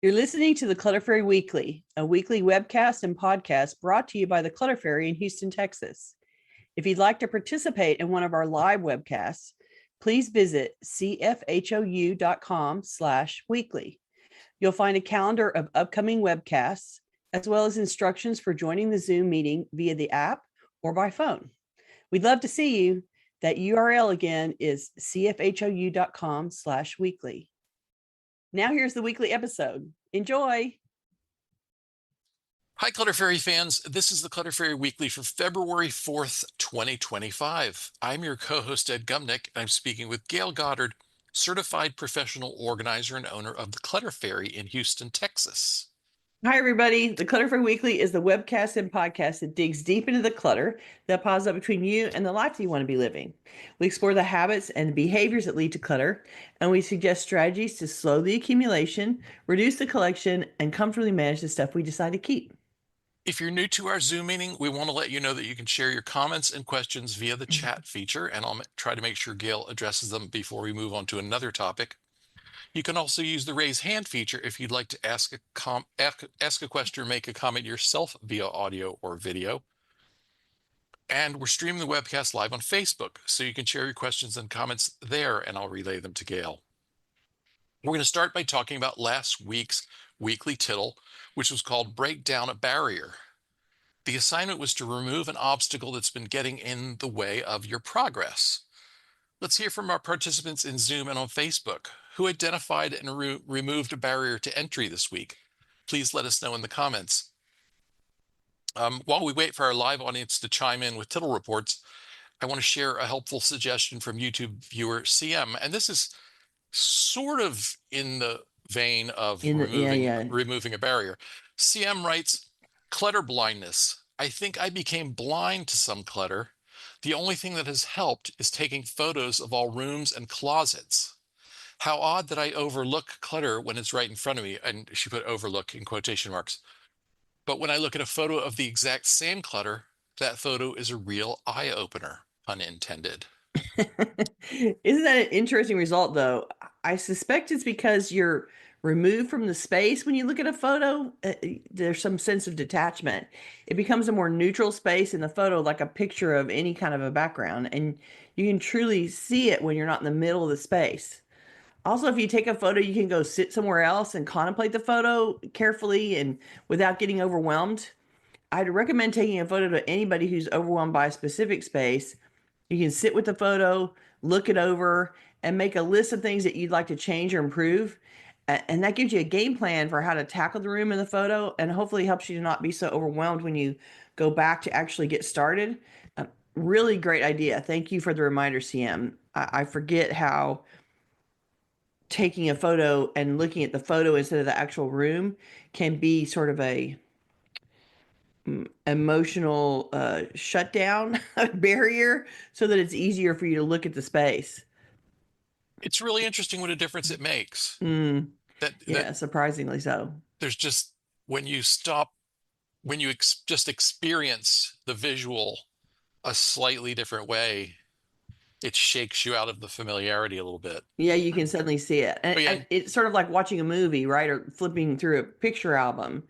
You're listening to the Clutter Fairy Weekly, a weekly webcast and podcast brought to you by the Clutter Fairy in Houston, Texas. If you'd like to participate in one of our live webcasts, please visit cfhou.com/weekly. You'll find a calendar of upcoming webcasts, as well as instructions for joining the Zoom meeting via the app or by phone. We'd love to see you. That URL again is cfhou.com/weekly. Now here's the weekly episode. Enjoy. Hi, Clutter Fairy fans. This is the Clutter Fairy Weekly for February 4th, 2025. I'm your co-host, Ed Gumnick, and I'm speaking with Gayle Goddard, certified professional organizer and owner of the Clutter Fairy in Houston, Texas. Hi, everybody. The Clutter Fairy Weekly is the webcast and podcast that digs deep into the clutter that piles up between you and the life that you want to be living. We explore the habits and behaviors that lead to clutter, and we suggest strategies to slow the accumulation, reduce the collection, and comfortably manage the stuff we decide to keep. If you're new to our Zoom meeting, we want to let you know that you can share your comments and questions via the chat feature, and I'll try to make sure Gayle addresses them before we move on to another topic. You can also use the raise hand feature if you'd like to ask a question or make a comment yourself via audio or video. And we're streaming the webcast live on Facebook, so you can share your questions and comments there, and I'll relay them to Gayle. We're going to start by talking about last week's weekly tittle, which was called Break Down a Barrier. The assignment was to remove an obstacle that's been getting in the way of your progress. Let's hear from our participants in Zoom and on Facebook who identified and removed a barrier to entry this week. Please let us know in the comments. While we wait for our live audience to chime in with tittle reports, I want to share a helpful suggestion from YouTube viewer CM. And this is sort of in the vein of removing a barrier. CM writes, clutter blindness. I think I became blind to some clutter. The only thing that has helped is taking photos of all rooms and closets. How odd that I overlook clutter when it's right in front of me. And she put overlook in quotation marks. But when I look at a photo of the exact same clutter, that photo is a real eye-opener, pun intended. Isn't that an interesting result, though? I suspect it's because you're removed from the space. When you look at a photo, there's some sense of detachment. It becomes a more neutral space in the photo, like a picture of any kind of a background. And you can truly see it when you're not in the middle of the space. Also, if you take a photo, you can go sit somewhere else and contemplate the photo carefully and without getting overwhelmed. I'd recommend taking a photo to anybody who's overwhelmed by a specific space. You can sit with the photo, look it over, and make a list of things that you'd like to change or improve. And that gives you a game plan for how to tackle the room in the photo, and hopefully helps you to not be so overwhelmed when you go back to actually get started. Really great idea. Thank you for the reminder, CM. I forget how taking a photo and looking at the photo instead of the actual room can be sort of a emotional shutdown barrier, so that it's easier for you to look at the space. It's really interesting what a difference it makes. Surprisingly so. There's just, when you just experience the visual a slightly different way, it shakes you out of the familiarity a little bit. Yeah, you can suddenly see it. And it's sort of like watching a movie, right? Or flipping through a picture album.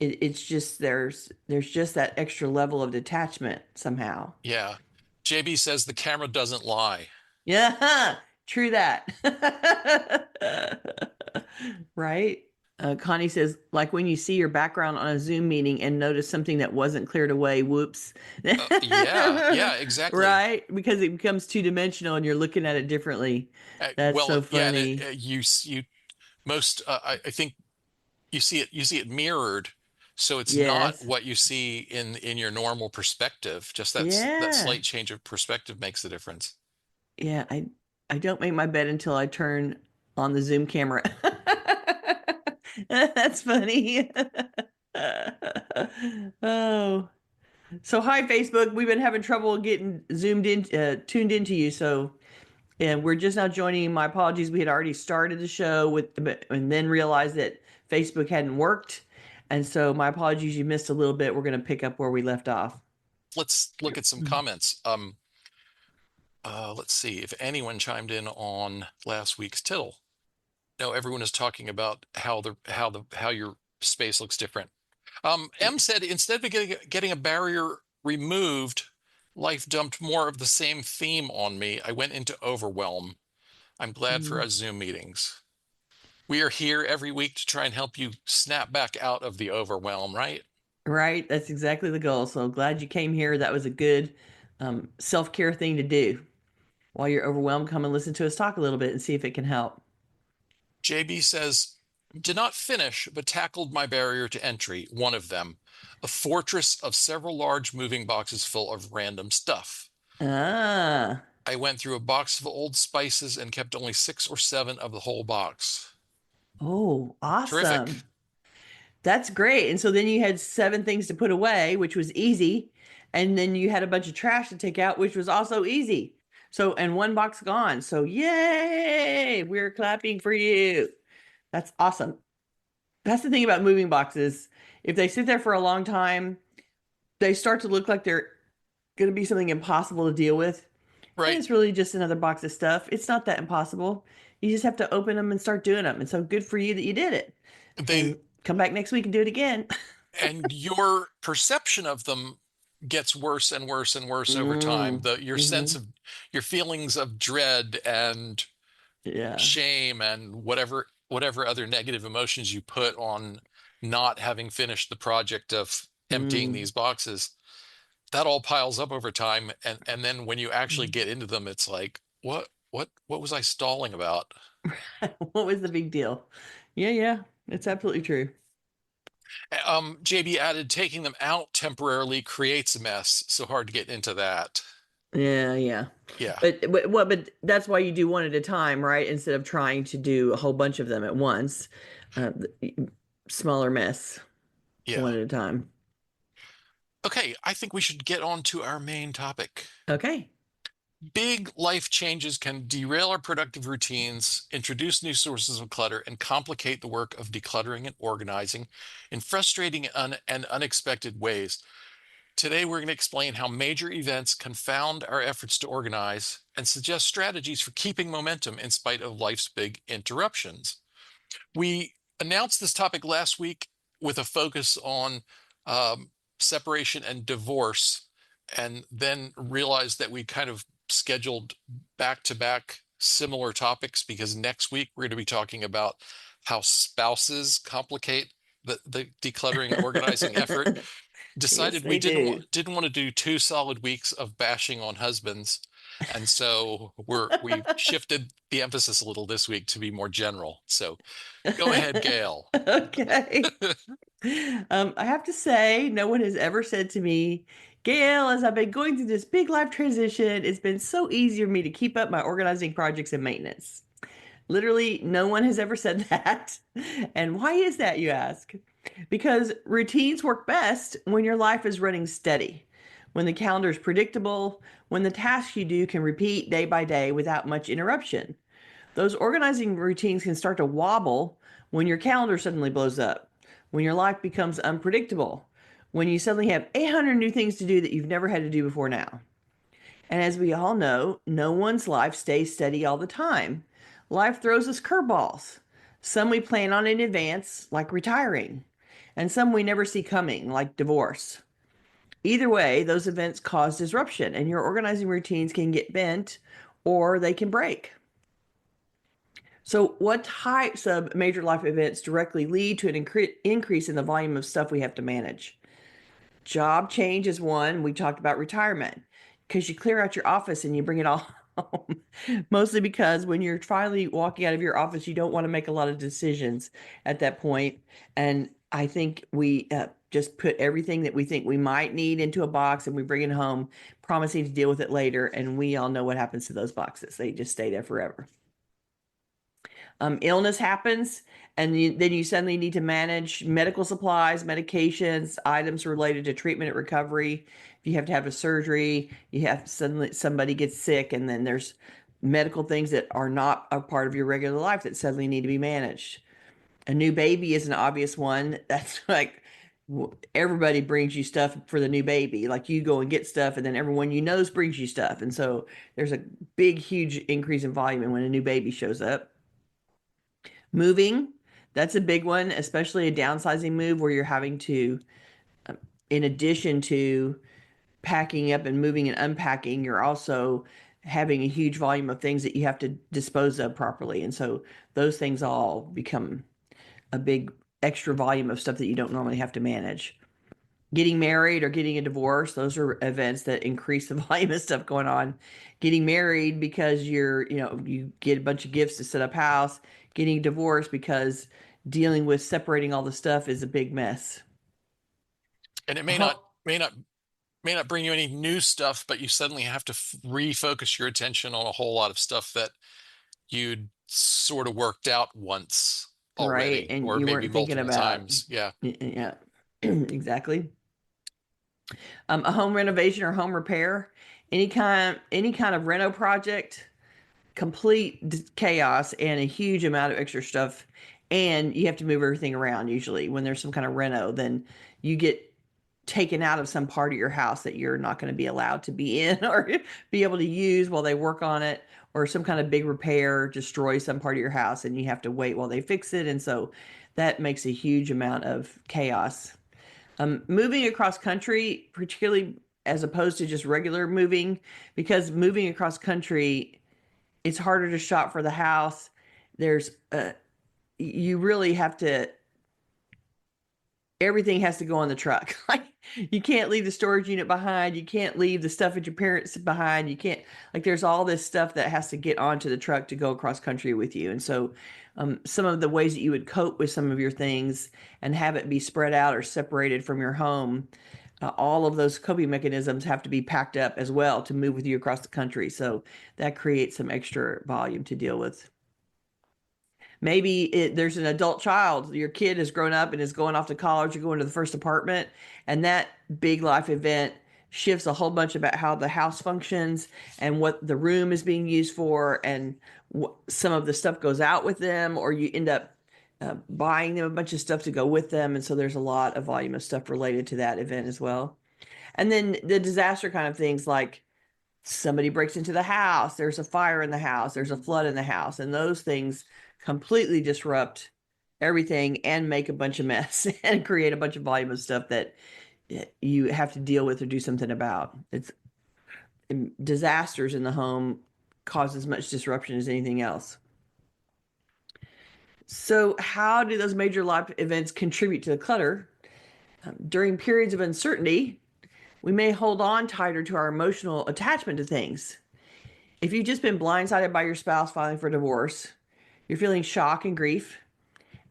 It's just, there's just that extra level of detachment somehow. Yeah. JB says the camera doesn't lie. Yeah, true that. Right? Connie says, like when you see your background on a Zoom meeting and notice something that wasn't cleared away, whoops. Yeah, exactly. Right? Because it becomes two-dimensional and you're looking at it differently. That's so funny. Yeah, I think you see it mirrored, so it's not what you see in your normal perspective. Just that slight change of perspective makes the difference. Yeah, I don't make my bed until I turn on the Zoom camera. That's funny. Oh, so hi Facebook. We've been having trouble getting tuned into you. So, and we're just now joining. My apologies. We had already started the show and then realized that Facebook hadn't worked. And so my apologies. You missed a little bit. We're going to pick up where we left off. Let's look at some comments. Let's see if anyone chimed in on last week's tittle. No, everyone is talking about how your space looks different. M said instead of getting a barrier removed, life dumped more of the same theme on me. I went into overwhelm. I'm glad for Mm. our Zoom meetings. We are here every week to try and help you snap back out of the overwhelm, right? Right. That's exactly the goal. So glad you came here. That was a good self-care thing to do. While you're overwhelmed, come and listen to us talk a little bit and see if it can help. JB says, did not finish, but tackled my barrier to entry, one of them, a fortress of several large moving boxes full of random stuff. Ah, I went through a box of old spices and kept only 6 or 7 of the whole box. oh, Terrific. awesome. That's great. And so then you had 7 things to put away, which was easy. And then you had a bunch of trash to take out, which was also easy. So, and one box gone. So, yay, we're clapping for you. That's awesome. That's the thing about moving boxes. If they sit there for a long time, they start to look like they're going to be something impossible to deal with. And Right. it's really just another box of stuff. It's not that impossible. You just have to open them and start doing them. And so good for you that you did it. They And come back next week and do it again. and your perception of them gets worse and worse and worse over time. Mm, The your sense hmm. of your feelings of dread and Yeah. shame and whatever other negative emotions you put on not having finished the project of emptying Mm. these boxes, that all piles up over time. And then when you actually get into them, it's like, what was I stalling about? What was the big deal? Yeah, yeah, it's absolutely true. JB added, taking them out temporarily creates a mess, so hard to get into that. Yeah, yeah. Yeah, But that's why you do one at a time, right? Instead of trying to do a whole bunch of them at once. Uh, Smaller mess, yeah. one at a time. Okay, I think we should get on to our main topic. Okay. Big life changes can derail our productive routines, introduce new sources of clutter, and complicate the work of decluttering and organizing in frustrating and unexpected ways. Today, we're going to explain how major events confound our efforts to organize and suggest strategies for keeping momentum in spite of life's big interruptions. We announced this topic last week with a focus on um, separation and divorce, and then realized that we kind of scheduled back to back similar topics because next week we're going to be talking about how spouses complicate the decluttering and organizing effort. Yes, Decided we they do. didn't want to do 2 solid weeks of bashing on husbands, and so we've shifted the emphasis a little this week to be more general. So go ahead, Gayle. Okay. I have to say, no one has ever said to me, Gail, as I've been going through this big life transition, it's been so easy for me to keep up my organizing projects and maintenance. Literally, no one has ever said that. And why is that, you ask? Because routines work best when your life is running steady, when the calendar is predictable, when the tasks you do can repeat day by day without much interruption. Those organizing routines can start to wobble when your calendar suddenly blows up, when your life becomes unpredictable, when you suddenly have 800 new things to do that you've never had to do before now. And as we all know, no one's life stays steady all the time. Life throws us curveballs. Some we plan on in advance, like retiring, and some we never see coming, like divorce. Either way, those events cause disruption, and your organizing routines can get bent or they can break. So, what types of major life events directly lead to an increase in the volume of stuff we have to manage? Job change is one. We talked about retirement because you clear out your office and you bring it all home. Mostly because when you're finally walking out of your office, you don't want to make a lot of decisions at that point. And I think we just put everything that we think we might need into a box and we bring it home, promising to deal with it later. And we all know what happens to those boxes, they just stay there forever. Illness happens, and then you suddenly need to manage medical supplies, medications, items related to treatment and recovery. If you have to have a surgery, you have suddenly somebody gets sick, and then there's medical things that are not a part of your regular life that suddenly need to be managed. A new baby is an obvious one. That's like everybody brings you stuff for the new baby. Like you go and get stuff, and then everyone you knows brings you stuff. And so there's a big, huge increase in volume when a new baby shows up. Moving, that's a big one, especially a downsizing move where you're having to, um, in addition to packing up and moving and unpacking, you're also having a huge volume of things that you have to dispose of properly. And so those things all become a big extra volume of stuff that you don't normally have to manage. Getting married or getting a divorce, those are events that increase the volume of stuff going on. Getting married because you get a bunch of gifts to set up house. Getting divorced because dealing with separating all the stuff is a big mess. And it Oh, may not bring you any new stuff, but you suddenly have to refocus your attention on a whole lot of stuff that you'd sort of worked out once right. already, And or you maybe weren't thinking multiple about, times. Yeah. yeah, exactly. A home renovation or home repair, any kind of reno project, complete chaos and a huge amount of extra stuff. And you have to move everything around usually when there's some kind of reno, then you get taken out of some part of your house that you're not going to be allowed to be in or be able to use while they work on it, or some kind of big repair destroys some part of your house and you have to wait while they fix it. And so that makes a huge amount of chaos. Moving across country, particularly as opposed to just regular moving, because moving across country, it's harder to shop for the house. There's you really have to, everything has to go on the truck. Like you can't leave the storage unit behind. You can't leave the stuff at your parents behind. You can't, like there's all this stuff that has to get onto the truck to go across country with you. And so some of the ways that you would cope with some of your things and have it be spread out or separated from your home, all of those coping mechanisms have to be packed up as well to move with you across the country. So that creates some extra volume to deal with. Maybe there's an adult child, your kid has grown up and is going off to college or going to the first apartment, and that big life event shifts a whole bunch about how the house functions and what the room is being used for, and some of the stuff goes out with them, or you end up buying them a bunch of stuff to go with them. And so there's a lot of volume of stuff related to that event as well. And then the disaster kind of things, like somebody breaks into the house, there's a fire in the house, there's a flood in the house, and those things completely disrupt everything and make a bunch of mess and create a bunch of volume of stuff that you have to deal with or do something about. It's disasters in the home cause as much disruption as anything else. So, how do those major life events contribute to the clutter? During periods of uncertainty, we may hold on tighter to our emotional attachment to things. If you've just been blindsided by your spouse filing for divorce, you're feeling shock and grief.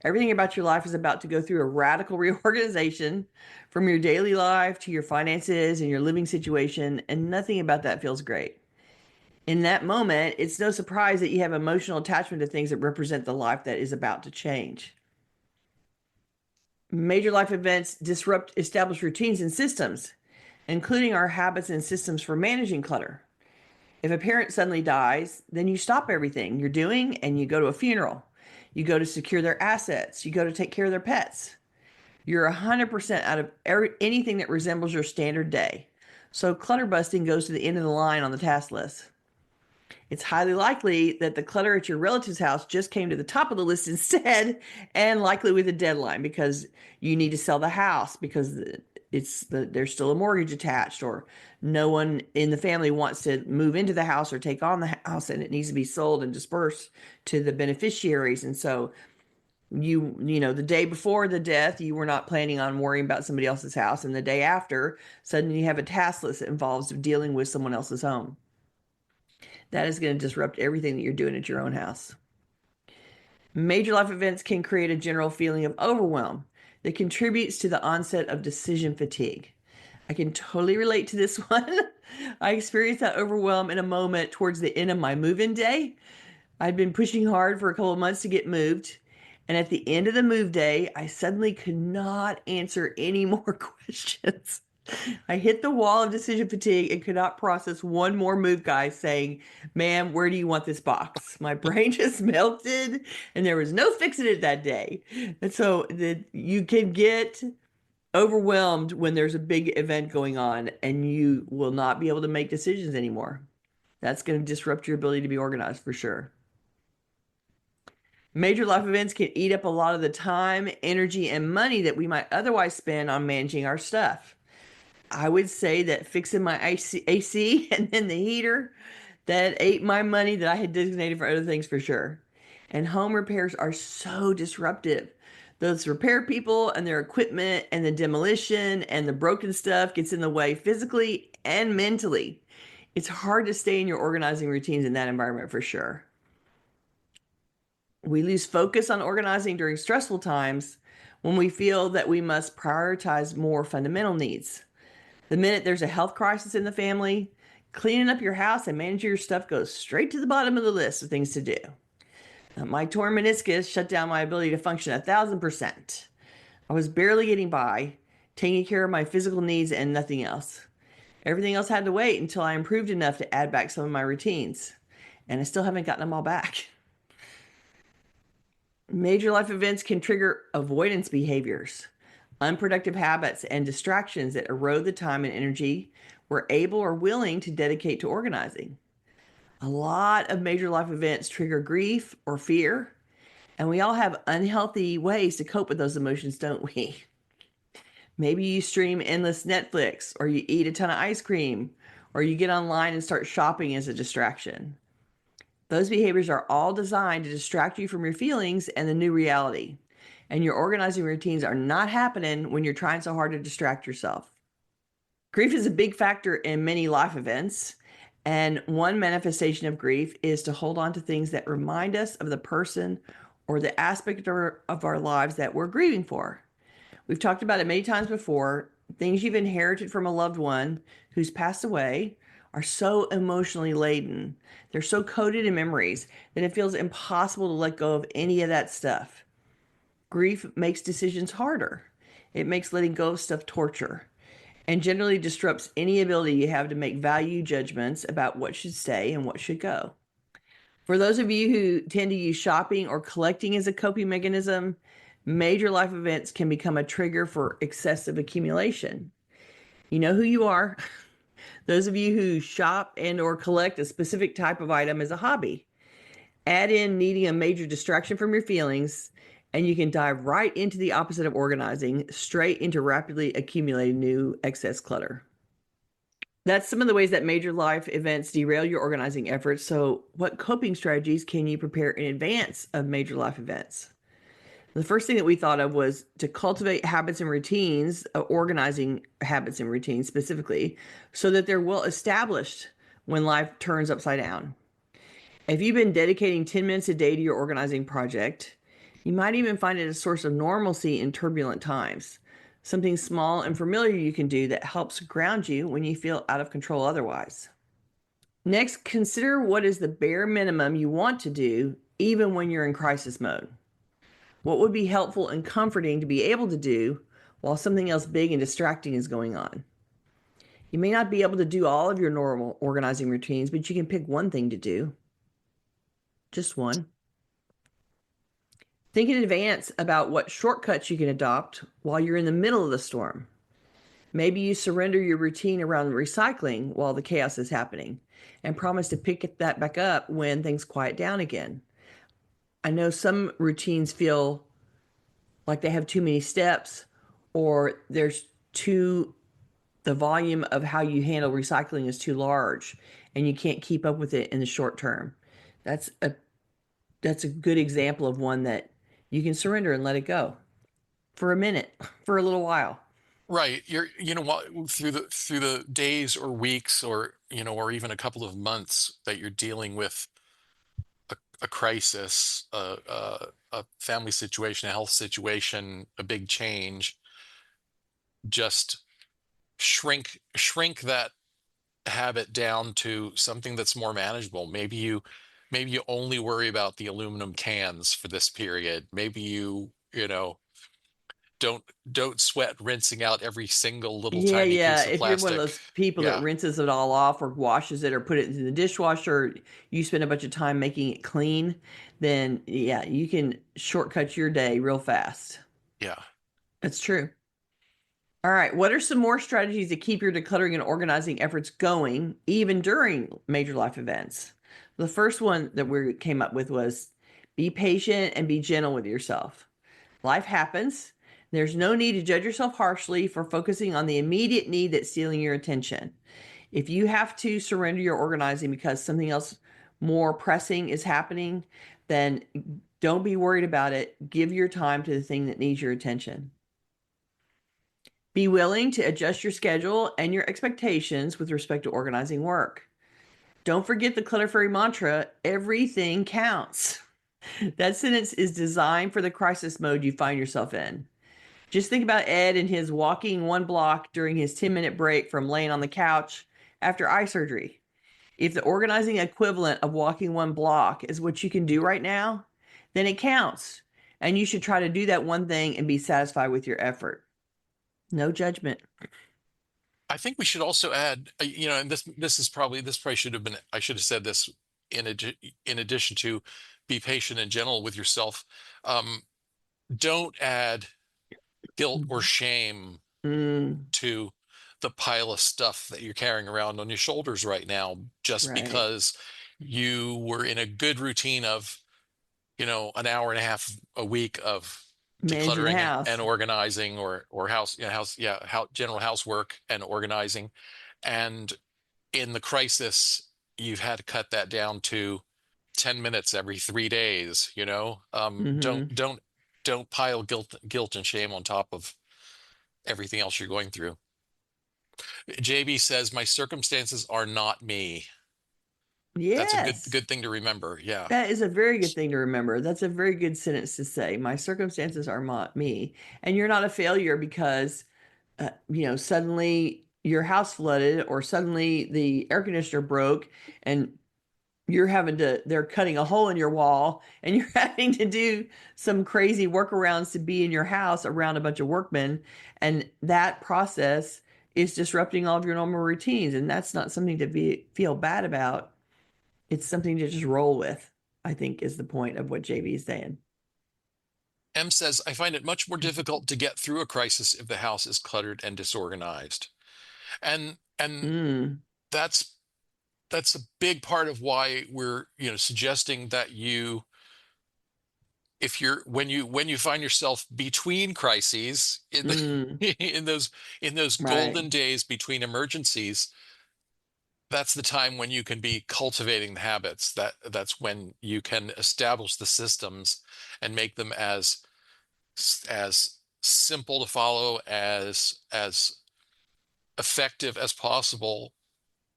Everything about your life is about to go through a radical reorganization, from your daily life to your finances and your living situation, and nothing about that feels great. In that moment, it's no surprise that you have emotional attachment to things that represent the life that is about to change. Major life events disrupt established routines and systems, including our habits and systems for managing clutter. If a parent suddenly dies, then you stop everything you're doing and you go to a funeral. You go to secure their assets. You go to take care of their pets. You're 100% out of anything that resembles your standard day. So clutter busting goes to the end of the line on the task list. It's highly likely that the clutter at your relative's house just came to the top of the list instead, and likely with a deadline because you need to sell the house because there's still a mortgage attached, or no one in the family wants to move into the house or take on the house, and it needs to be sold and dispersed to the beneficiaries. And so the day before the death, you were not planning on worrying about somebody else's house, and the day after, suddenly you have a task list that involves dealing with someone else's home. That is going to disrupt everything that you're doing at your own house. Major life events can create a general feeling of overwhelm that contributes to the onset of decision fatigue. I can totally relate to this one. I experienced that overwhelm in a moment towards the end of my move-in day. I'd been pushing hard for a couple of months to get moved. And at the end of the move day, I suddenly could not answer any more questions. I hit the wall of decision fatigue and could not process one more move guy saying, "Ma'am, where do you want this box?" My brain just melted and there was no fixing it that day. And so you can get overwhelmed when there's a big event going on and you will not be able to make decisions anymore. That's going to disrupt your ability to be organized for sure. Major life events can eat up a lot of the time, energy, and money that we might otherwise spend on managing our stuff. I would say that fixing my AC and then the heater, that ate my money that I had designated for other things for sure. And home repairs are so disruptive. Those repair people and their equipment and the demolition and the broken stuff gets in the way physically and mentally. It's hard to stay in your organizing routines in that environment for sure. We lose focus on organizing during stressful times when we feel that we must prioritize more fundamental needs. The minute there's a health crisis in the family, cleaning up your house and managing your stuff goes straight to the bottom of the list of things to do. My torn meniscus shut down my ability to function 1,000%. I was barely getting by, taking care of my physical needs and nothing else. Everything else had to wait until I improved enough to add back some of my routines. And I still haven't gotten them all back. Major life events can trigger avoidance behaviors, unproductive habits, and distractions that erode the time and energy we're able or willing to dedicate to organizing. A lot of major life events trigger grief or fear, and we all have unhealthy ways to cope with those emotions, don't we? Maybe you stream endless Netflix, or you eat a ton of ice cream, or you get online and start shopping as a distraction. Those behaviors are all designed to distract you from your feelings and the new reality. And your organizing routines are not happening when you're trying so hard to distract yourself. Grief is a big factor in many life events. And one manifestation of grief is to hold on to things that remind us of the person or the aspect of our lives that we're grieving for. We've talked about it many times before. Things you've inherited from a loved one who's passed away are so emotionally laden. They're so coded in memories that it feels impossible to let go of any of that stuff. Grief makes decisions harder. It makes letting go of stuff torture and generally disrupts any ability you have to make value judgments about what should stay and what should go. For those of you who tend to use shopping or collecting as a coping mechanism, major life events can become a trigger for excessive accumulation. You know who you are. Those of you who shop and or collect a specific type of item as a hobby. Add in needing a major distraction from your feelings, and you can dive right into the opposite of organizing, straight into rapidly accumulating new excess clutter. That's some of the ways that major life events derail your organizing efforts. So, what coping strategies can you prepare in advance of major life events? The first thing that we thought of was to cultivate habits and routines, organizing habits and routines specifically, so that they're well established when life turns upside down. If you've been dedicating 10 minutes a day to your organizing project, you might even find it a source of normalcy in turbulent times. Something small and familiar you can do that helps ground you when you feel out of control otherwise. Next, consider what is the bare minimum you want to do even when you're in crisis mode. What would be helpful and comforting to be able to do while something else big and distracting is going on? You may not be able to do all of your normal organizing routines, but you can pick one thing to do. Just one. Think in advance about what shortcuts you can adopt while you're in the middle of the storm. Maybe you surrender your routine around recycling while the chaos is happening and promise to pick that back up when things quiet down again. I know some routines feel like they have too many steps, or the volume of how you handle recycling is too large and you can't keep up with it in the short term. That's a good example of one that you can surrender and let it go for a minute, for a little while. Right. You know what, through the days or weeks or, or even a couple of months that you're dealing with a crisis, a family situation, a health situation, a big change, just shrink that habit down to something that's more manageable. Maybe you only worry about the aluminum cans for this period. Maybe you don't sweat rinsing out every single little Yeah, tiny yeah. piece of If you're one of plastic. those people that Yeah, rinses it all off or washes it or put it into the dishwasher, you spend a bunch of time making it clean, then yeah, you can shortcut your day real fast. yeah. That's true. All right. What are some more strategies to keep your decluttering and organizing efforts going, even during major life events? The first one that we came up with was Be patient and be gentle with yourself. Life happens. There's no need to judge yourself harshly for focusing on the immediate need that's stealing your attention. If you have to surrender your organizing because something else more pressing is happening, then don't be worried about it. Give your time to the thing that needs your attention. Be willing to adjust your schedule and your expectations with respect to organizing work. Don't forget the Clutter Fairy mantra, everything counts. That sentence is designed for the crisis mode you find yourself in. Just think about Ed and his walking one block during his 10-minute break from laying on the couch after eye surgery. If the organizing equivalent of walking one block is what you can do right now, then it counts. And you should try to do that one thing and be satisfied with your effort. No judgment. I think we should also add, and this probably should have been, I should have said this in addition to be patient and gentle with yourself. Um, don't add guilt or shame Mm, to the pile of stuff that you're carrying around on your shoulders right now, just right. because you were in a good routine of, an hour and a half a week of Managing the decluttering house. and organizing, or general housework and organizing. And in the crisis, you've had to cut that down to 10 minutes every 3 days, Hmm. don't pile guilt and shame on top of everything else you're going through. JB says, my circumstances are not me. That's a good Yes. good thing to remember. Yeah. That is a very good thing to remember. That's a very good sentence to say. My circumstances are not me. And you're not a failure because, suddenly your house flooded or suddenly the air conditioner broke and they're cutting a hole in your wall and you're having to do some crazy workarounds to be in your house around a bunch of workmen. And that process is disrupting all of your normal routines. And that's not something to feel bad about. It's something to just roll with, I think is the point of what JB is saying. M says, I find it much more difficult to get through a crisis if the house is cluttered and disorganized. And Mm, that's that's a big part of why we're, suggesting that if you're when you find yourself between crises in mm, in those right. golden days between emergencies, that's the time when you can be cultivating the habits. That's when you can establish the systems and make them as simple to follow, as effective as possible,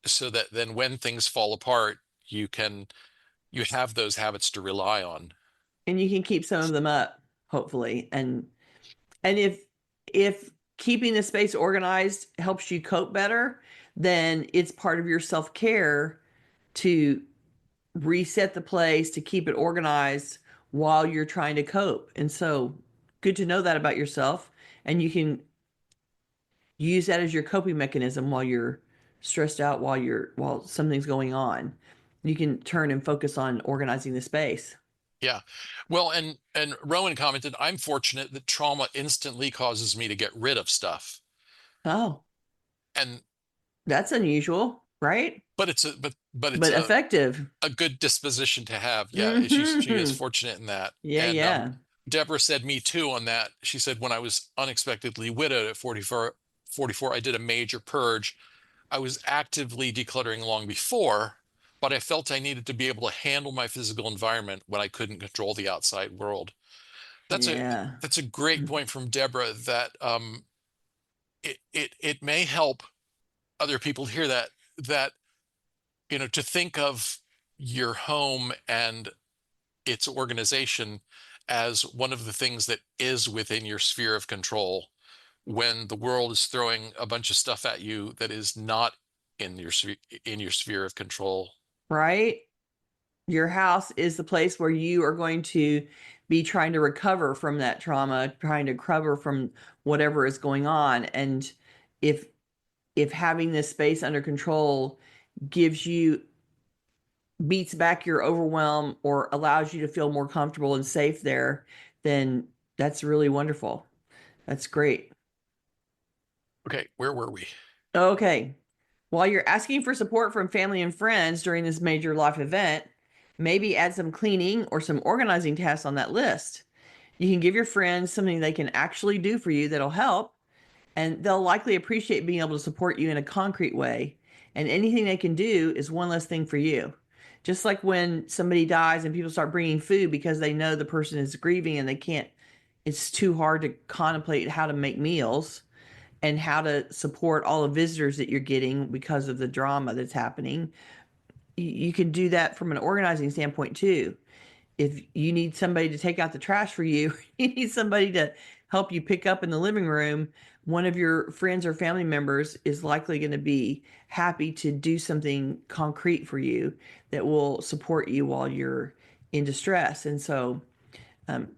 so that then when things fall apart, you have those habits to rely on. And you can keep some of them up, hopefully. And if keeping the space organized helps you cope better, then it's part of your self-care to reset the place, to keep it organized while you're trying to cope. And so good to know that about yourself. And you can use that as your coping mechanism while you're stressed out, while something's going on. You can turn and focus on organizing the space. Yeah. Well, and Rowan commented, I'm fortunate that trauma instantly causes me to get rid of stuff. Oh, And that's unusual, right? but it's But effective. a good disposition to have. Yeah, she is Hmm. fortunate in that. Yeah, And yeah. Deborah said me too on that. She said, when I was unexpectedly widowed at 44, I did a major purge. I was actively decluttering long before, but I felt I needed to be able to handle my physical environment when I couldn't control the outside world. That's a Yeah. that's a great point from Deborah, that it may help other people hear that to think of your home and its organization as one of the things that is within your sphere of control, when the world is throwing a bunch of stuff at you that is not in your sphere of control. Right? Your house is the place where you are going to be trying to recover from that trauma, trying to recover from whatever is going on. And if if having this space under control gives you beats back your overwhelm or allows you to feel more comfortable and safe there, then that's really wonderful. That's great. Okay, where were we? Okay. While you're asking for support from family and friends during this major life event, Maybe add some cleaning or some organizing tasks on that list. You can give your friends something they can actually do for you that'll help, and they'll likely appreciate being able to support you in a concrete way. And anything they can do is one less thing for you. Just like when somebody dies and people start bringing food because they know the person is grieving and they can't, it's too hard to contemplate how to make meals and how to support all the visitors that you're getting because of the drama that's happening. You can do that from an organizing standpoint too. If you need somebody to take out the trash for you, you need somebody to help you pick up in the living room, one of your friends or family members is likely going to be happy to do something concrete for you that will support you while you're in distress. And so um,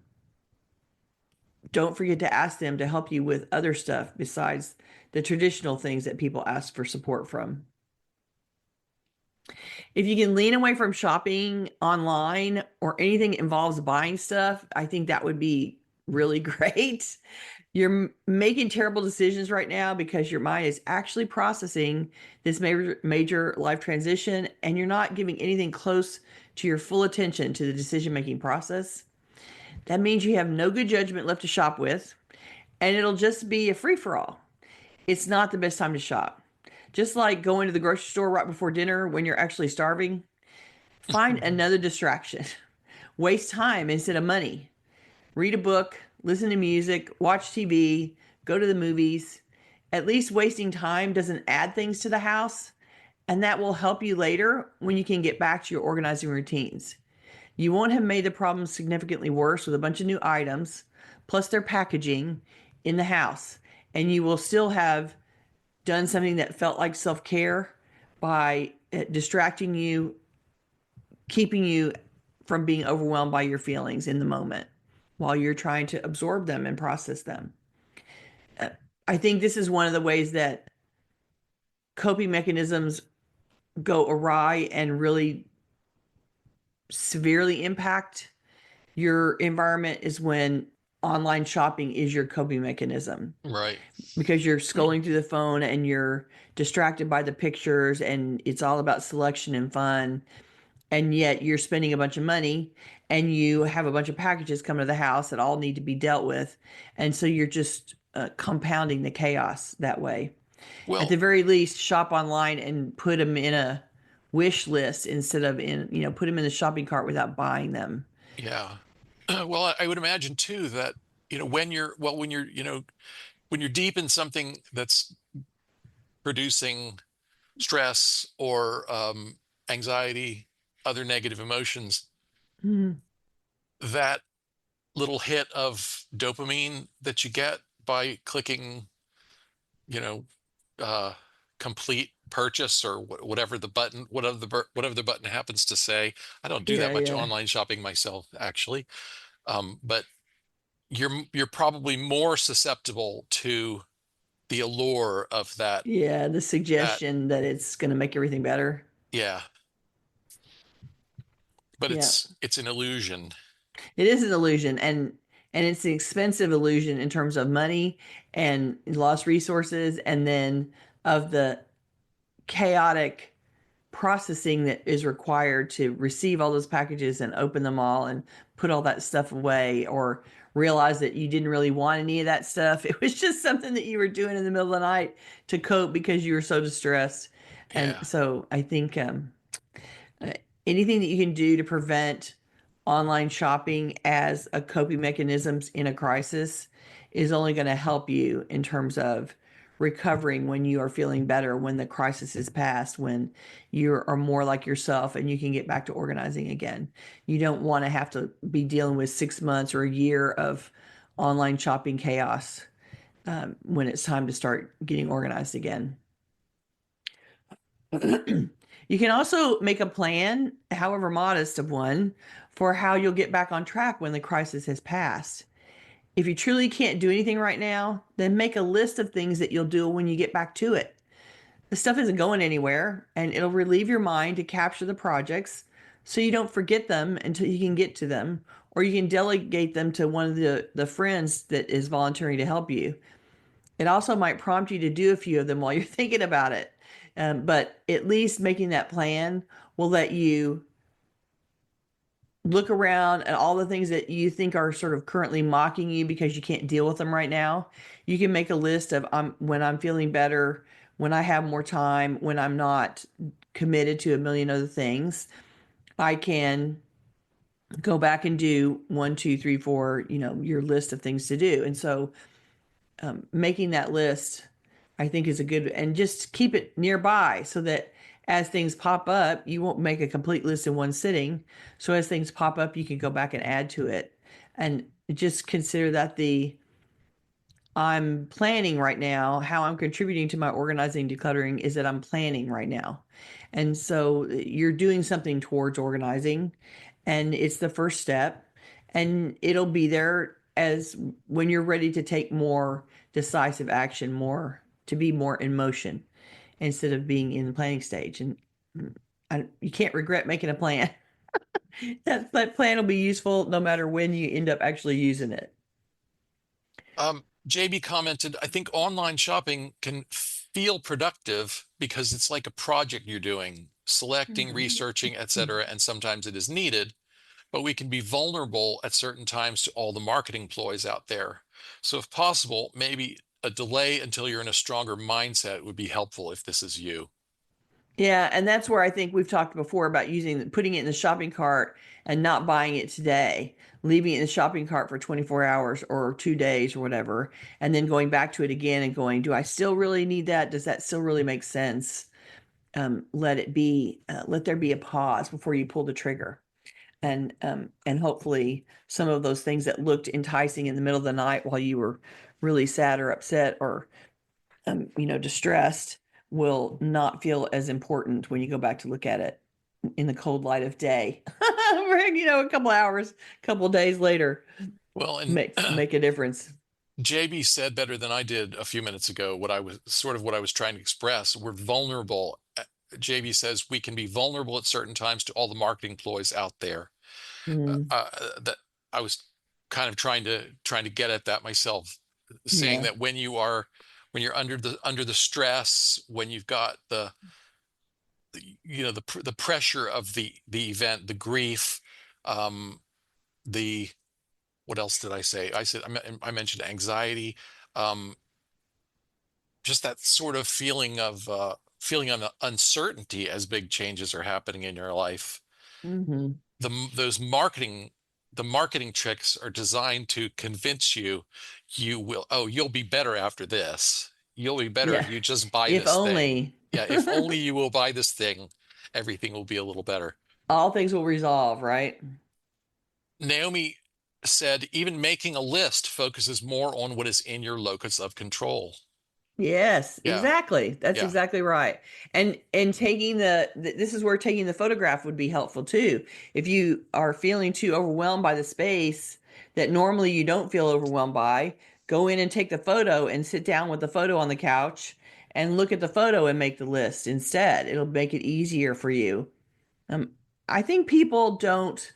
don't forget to ask them to help you with other stuff besides the traditional things that people ask for support from. If you can lean away from shopping online or anything that involves buying stuff, I think that would be really great. You're making terrible decisions right now because your mind is actually processing this major life transition, and you're not giving anything close to your full attention to the decision making process. That means you have no good judgment left to shop with, and it'll just be a free for all. It's not the best time to shop. Just like going to the grocery store right before dinner when you're actually starving, find another distraction. Waste time instead of money. Read a book, listen to music, watch TV, go to the movies. At least wasting time doesn't add things to the house, and that will help you later when you can get back to your organizing routines. You won't have made the problem significantly worse with a bunch of new items, plus their packaging in the house, and you will still have done something that felt like self care by distracting you, keeping you from being overwhelmed by your feelings in the moment while you're trying to absorb them and process them. I think this is one of the ways that coping mechanisms go awry and really severely impact your environment is when online shopping is your coping mechanism Right. because you're scrolling through the phone and you're distracted by the pictures and it's all about selection and fun, and yet you're spending a bunch of money and you have a bunch of packages come to the house that all need to be dealt with, and so you're just compounding the chaos that way. At the Well, very least, shop online and put them in a wish list instead of in, put them in the shopping cart without buying them. yeah. Well, I would imagine too that, when you're deep in something that's producing stress or anxiety, other negative emotions, Mhm. that little hit of dopamine that you get by clicking, you know, uh, complete purchase or whatever the button happens to say. I don't do Yeah, that much yeah, online shopping myself, actually, but you're probably more susceptible to the allure of yeah. The that suggestion that it's going to make everything better. yeah, but Yeah, it's an illusion. it is an illusion, and it's an expensive illusion in terms of money and lost resources, and then of the chaotic processing that is required to receive all those packages and open them all and put all that stuff away, or realize that you didn't really want any of that stuff. It was just something that you were doing in the middle of the night to cope because you were so distressed. And Yeah. so I think uh, anything that you can do to prevent online shopping as a coping mechanisms in a crisis is only going to help you in terms of recovering when you are feeling better, when the crisis is past, when you are more like yourself and you can get back to organizing again. You don't want to have to be dealing with 6 months or a year of online shopping chaos when it's time to start getting organized again. You can also make a plan, however modest of one, for how you'll get back on track when the crisis has passed. If you truly can't do anything right now, then make a list of things that you'll do when you get back to it. The stuff isn't going anywhere, and it'll relieve your mind to capture the projects so you don't forget them until you can get to them, or you can delegate them to one of the friends that is volunteering to help you. It also might prompt you to do a few of them while you're thinking about it. But at least making that plan will let you look around at all the things that you think are sort of currently mocking you because you can't deal with them right now. You can make a list of when I'm feeling better, when I have more time, when I'm not committed to a million other things. I can go back and do one, two, three, four, your list of things to do. And so making that list, I think, is a good, and just keep it nearby so that as things pop up, you won't make a complete list in one sitting. So as things pop up, you can go back and add to it. And just consider that I'm planning right now. How I'm contributing to my organizing decluttering is that I'm planning right now. And so you're doing something towards organizing, and it's the first step, and it'll be there as when you're ready to take more decisive action, more to be more in motion instead of being in the planning stage. And you can't regret making a plan. That plan will be useful no matter when you end up actually using it. JB commented, I think online shopping can feel productive because it's like a project you're doing, selecting, Mhm. researching, etc., and sometimes it is needed, but we can be vulnerable at certain times to all the marketing ploys out there. So if possible, maybe a delay until you're in a stronger mindset would be helpful if this is you. Yeah, and that's where I think we've talked before about putting it in the shopping cart and not buying it today, leaving it in the shopping cart for 24 hours or 2 days or whatever, and then going back to it again and going, do I still really need that? Does that still really make sense? Let it be, let there be a pause before you pull the trigger. And hopefully some of those things that looked enticing in the middle of the night while you were really sad or upset or distressed will not feel as important when you go back to look at it in the cold light of day. A couple hours, a couple days later Well, and makes make a difference. JB said better than I did a few minutes ago what I was trying to express. We're vulnerable. JB says we can be vulnerable at certain times to all the marketing ploys out there. Mm, That I was kind of trying to get at that myself, saying yeah. that when you're under the stress, when you've got the pressure of the event, the grief, um, the what else did I say? I mentioned anxiety, um, just that sort of feeling of uncertainty as big changes are happening in your life. Hmm. Those the marketing tricks are designed to convince you you'll be better after this. You'll be better Yeah. if you just buy If this thing. only Yeah, if only you will buy this thing, everything will be a little better. all things will resolve, right? Naomi said even making a list focuses more on what is in your locus of control. Yes, Yeah, exactly. That's yeah. exactly right. And taking this is where taking the photograph would be helpful too. If you are feeling too overwhelmed by the space that normally you don't feel overwhelmed by, go in and take the photo and sit down with the photo on the couch and look at the photo and make the list instead. It'll make it easier for you. Um, I think people don't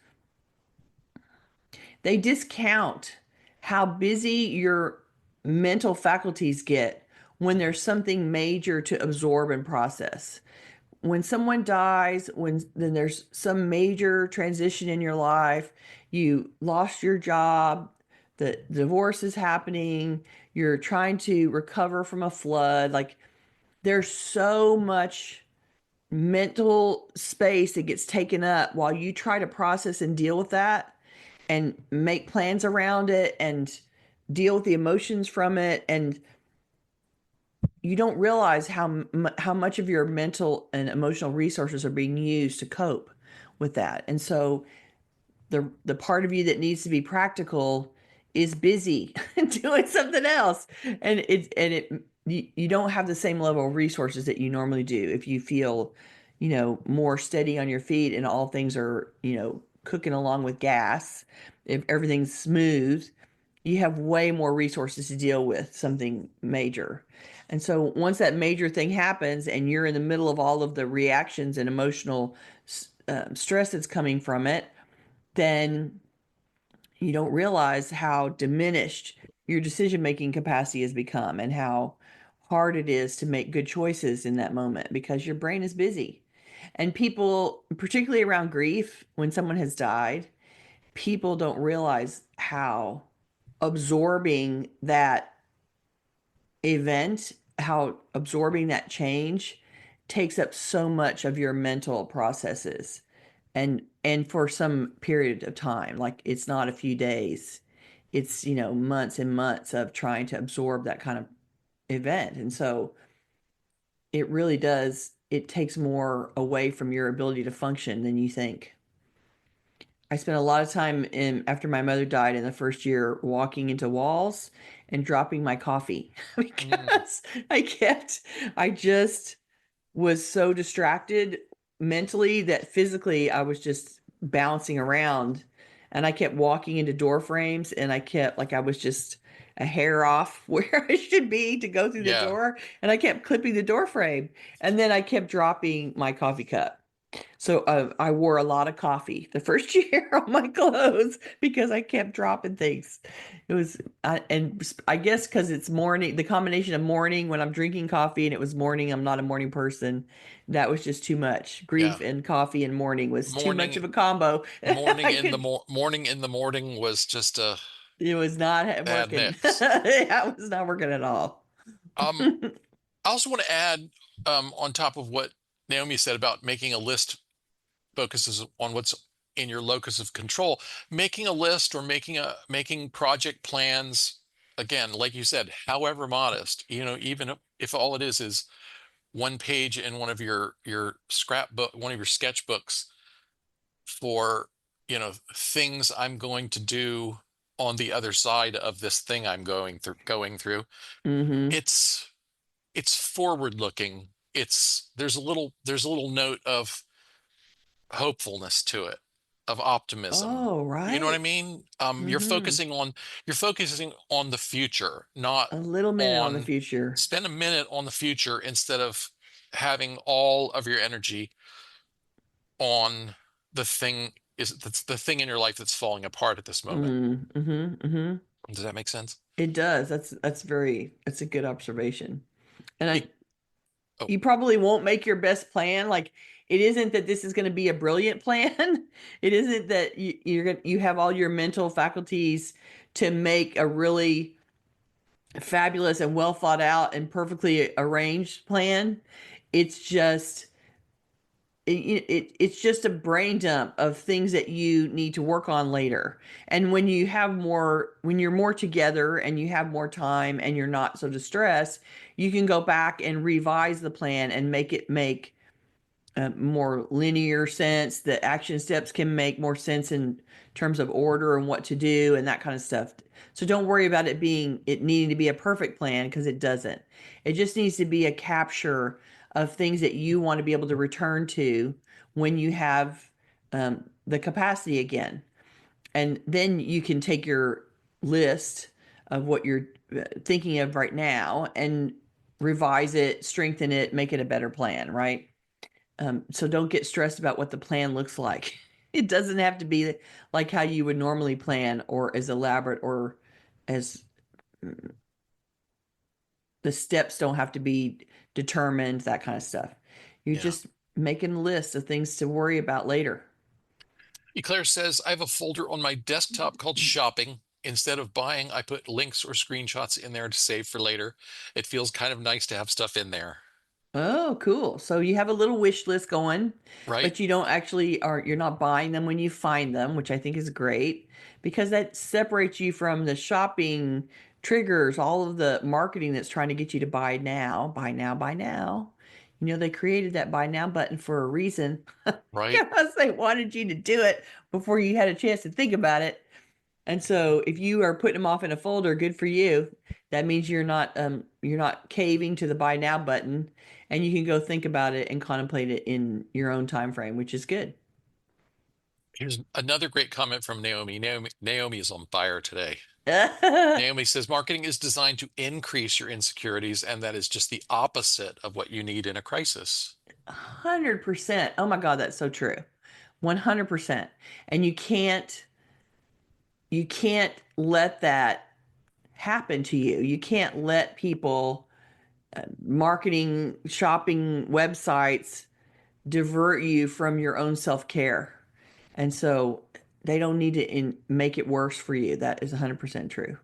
they discount how busy your mental faculties get when there's something major to absorb and process. When someone dies, when then there's some major transition in your life, you lost your job, the divorce is happening, you're trying to recover from a flood, like there's so much mental space that gets taken up while you try to process and deal with that and make plans around it and deal with the emotions from it, and you don't realize how much of your mental and emotional resources are being used to cope with that. And so the part of you that needs to be practical is busy doing something else, and you don't have the same level of resources that you normally do if you feel more steady on your feet and all things are cooking along with gas. If everything's smooth, you have way more resources to deal with something major. And so once that major thing happens and you're in the middle of all of the reactions and emotional stress that's coming from it, then you don't realize how diminished your decision making capacity has become and how hard it is to make good choices in that moment because your brain is busy. And people, particularly around grief, when someone has died, people don't realize how absorbing that event, how absorbing that change takes up so much of your mental processes, and for some period of time, like it's not a few days, it's, months and months of trying to absorb that kind of event. And so it really does, it takes more away from your ability to function than you think. I spent a lot of time after my mother died in the first year walking into walls and dropping my coffee Mm, because I just was so distracted mentally that physically I was just bouncing around, and I kept walking into door frames, and I kept, like, I was just a hair off where I should be to go through the yeah. door, and I kept clipping the door frame, and then I kept dropping my coffee cup. So I wore a lot of coffee the first year on my clothes because I kept dropping things. It was, and I guess because it's morning, the combination of morning when I'm drinking coffee and it was morning, I'm not a morning person. That was just too much. Yeah. Grief and coffee and morning was too much Morning of a combo. morning I in the could, mor morning in the morning was just a it was not bad working. mix. It was not working at all. Um, I also want to add, on top of what Naomi said about making a list focuses on what's in your locus of control. Making a list or making project plans, again, like you said, however modest, even if all it is one page in one of your scrapbook, one of your sketchbooks for, things I'm going to do on the other side of this thing I'm going through. Hmm. It's it's forward looking. There's a little note of hopefulness to it, of optimism. Oh, You know what I right. mean? Hmm. You're focusing on the future, not A little minute on the on future. spend a minute on the future instead of having all of your energy on that's the thing in your life that's falling apart at this moment. Mm-hmm. Hmm. Does that make sense? It does. That's a good observation. And You, oh, you probably won't make your best plan. Like, it isn't that this is going to be a brilliant plan. It isn't that you have all your mental faculties to make a really fabulous and well thought out and perfectly arranged plan. It's just it's just a brain dump of things that you need to work on later. And when you're more together and you have more time and you're not so distressed, you can go back and revise the plan and make it make more linear sense. The action steps can make more sense in terms of order and what to do and that kind of stuff. So don't worry about it needing to be a perfect plan, because it doesn't. It just needs to be a capture of things that you want to be able to return to when you have the capacity again. And then you can take your list of what you're thinking of right now and revise it, strengthen it, make it a better plan, right? So don't get stressed about what the plan looks like. It doesn't have to be like how you would normally plan, or as elaborate, or as the steps don't have to be determined, that kind of stuff. You're yeah. just making a list of things to worry about later. Eclair says, I have a folder on my desktop called shopping. Instead of buying, I put links or screenshots in there to save for later. It feels kind of nice to have stuff in there, Oh, cool. So you have a little wish list going, right? but you don't actually are you're not buying them when you find them, which I think is great, because that separates you from the shopping triggers, all of the marketing that's trying to get you to buy now, buy now, buy now. They created that buy now button for a reason Right? because they wanted you to do it before you had a chance to think about it. And so if you are putting them off in a folder, good for you. That means you're not caving to the buy now button, and you can go think about it and contemplate it in your own time frame, which is good. Here's another great comment from Naomi. Naomi is on fire today. Naomi says marketing is designed to increase your insecurities, and that is just the opposite of what you need in a crisis. 100%. Oh my God, that's so true. 100%. And you can't let that happen to you. You can't let people marketing, shopping websites divert you from your own self-care. And so they don't need to make it worse for you. That is 100% true.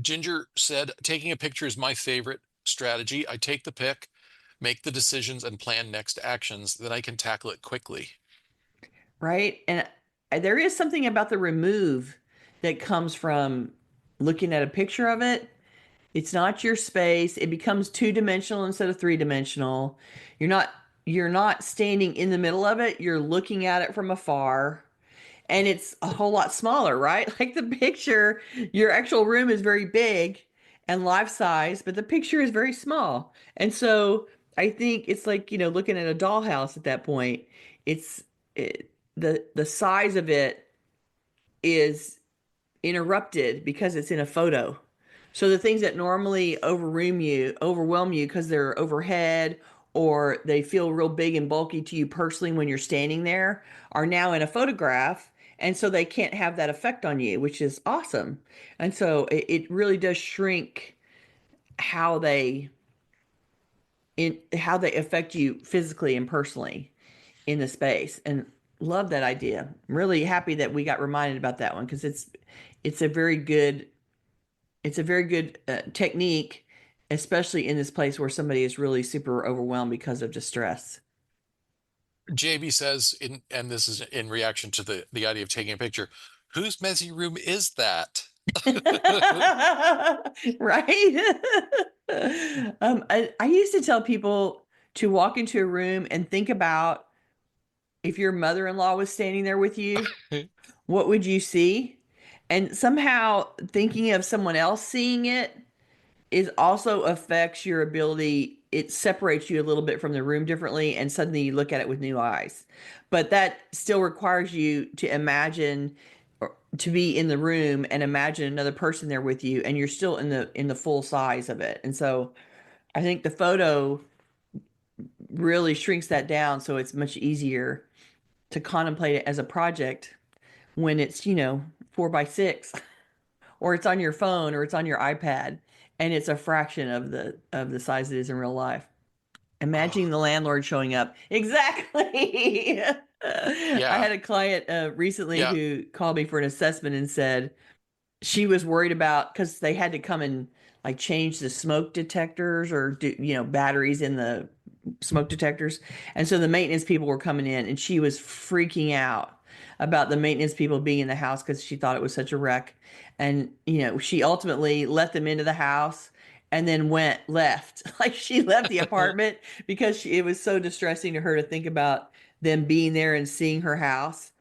Ginger said, taking a picture is my favorite strategy. I take the pic, make the decisions, and plan next actions. Then I can tackle it quickly. Right? And there is something about the remove that comes from looking at a picture of it. It's not your space. It becomes two-dimensional instead of three-dimensional. You're not you're not standing in the middle of it. You're looking at it from afar. And it's a whole lot smaller, right? Like the picture, your actual room is very big and life size, but the picture is very small. And so I think it's like, looking at a dollhouse at that point. It's the size of it is interrupted because it's in a photo. So the things that normally overwhelm you because they're overhead or they feel real big and bulky to you personally when you're standing there are now in a photograph. And so they can't have that effect on you, which is awesome. And so it really does shrink how they how they affect you physically and personally in the space. And love that idea. I'm really happy that we got reminded about that one because it's a very good technique, especially in this place where somebody is really super overwhelmed because of distress. JB says, and this is in reaction to the idea of taking a picture, whose messy room is that? Right? I used to tell people to walk into a room and think about if your mother-in-law was standing there with you, what would you see? And somehow thinking of someone else seeing it is also affects your ability. It separates you a little bit from the room differently, and suddenly you look at it with new eyes. But that still requires you to imagine or to be in the room and imagine another person there with you, and you're still in the full size of it. And so I think the photo really shrinks that down, so it's much easier to contemplate it as a project when it's 4 by 6 or it's on your phone or it's on your iPad and it's a fraction of the size it is in real life. Oh, Imagining the landlord showing up. Exactly. I yeah, had a client recently yeah, who called me for an assessment and said she was worried about because they had to come and like change the smoke detectors or do batteries in the smoke detectors. And so the maintenance people were coming in and she was freaking out about the maintenance people being in the house because she thought it was such a wreck. And she ultimately let them into the house and then left. Like she left the apartment because it was so distressing to her to think about them being there and seeing her house.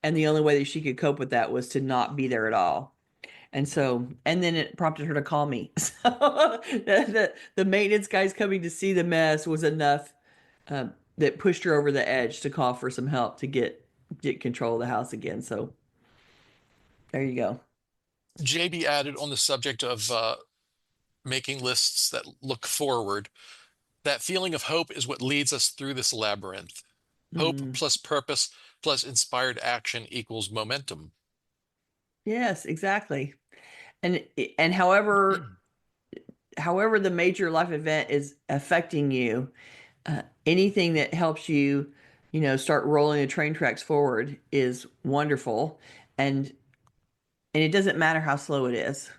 And the only way that she could cope with that was to not be there at all. And then it prompted her to call me. So the maintenance guys coming to see the mess was enough that pushed her over the edge to call for some help to get control of the house again. So there you go. JB added on the subject of making lists that look forward. That feeling of hope is what leads us through this labyrinth. Hope Mm. plus purpose plus inspired action equals momentum. Yes, exactly. And and however the major life event is affecting you, anything that helps you, start rolling the train tracks forward is wonderful. And and it doesn't matter how slow it is.